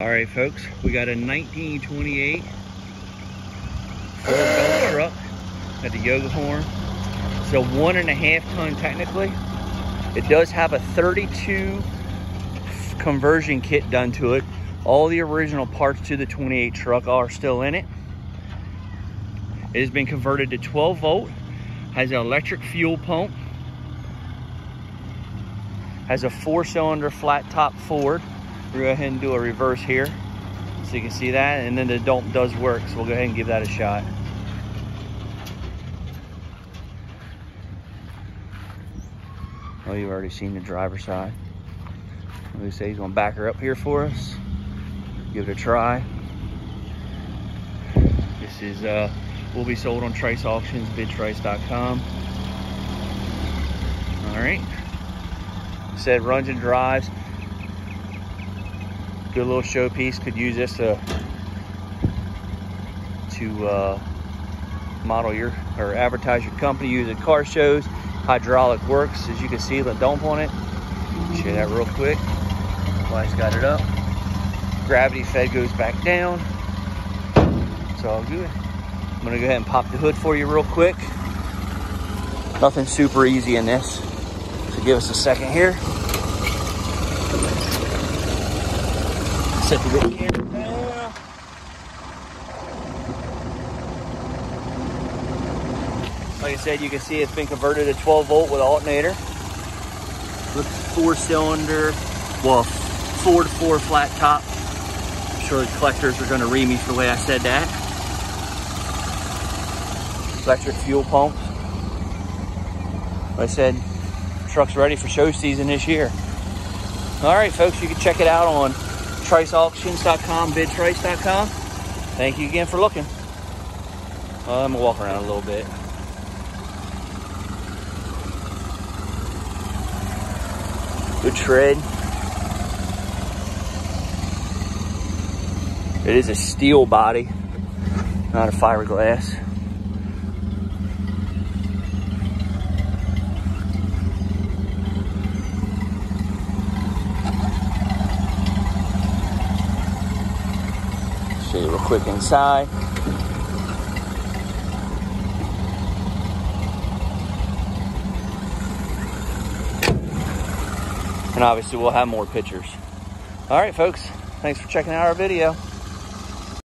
All right, folks, we got a 1928 Ford dump truck at the Yoga Horn. It's a 1.5 ton technically. It does have a 32 conversion kit done to it. All the original parts to the 28 truck are still in it. It has been converted to 12 volt, has an electric fuel pump, has a 4-cylinder flat top Ford. We'll go ahead and do a reverse here so you can see that, and then the dump does work, so we'll go ahead and give that a shot. Oh, you've already seen the driver's side. Let me say he's gonna back her up here for us. Give it a try. This is will be sold on Trice Auctions, bidtrice.com. All right. Said runs and drives. Good little showpiece. Could use this to model your or advertise your company. Use at car shows. Hydraulic works, as you can see the dump on it. Show that real quick. Wife's got it up. Gravity fed goes back down. It's all good. I'm gonna go ahead and pop the hood for you real quick. Nothing super easy in this, so give us a second here. Set the good camera down. Like I said, you can see it's been converted to 12 volt with an alternator. Looks 4-cylinder, well, 4-to-4 flat top. I'm sure the collectors are gonna read me for the way I said that. Electric fuel pump. Like I said, truck's ready for show season this year. All right, folks, you can check it out on triceauctions.com, bidtrice.com. Thank you again for looking. I'm gonna walk around a little bit. Good tread. It is a steel body, not a fiberglass. Show you real quick inside. And obviously we'll have more pictures. All right, folks, thanks for checking out our video.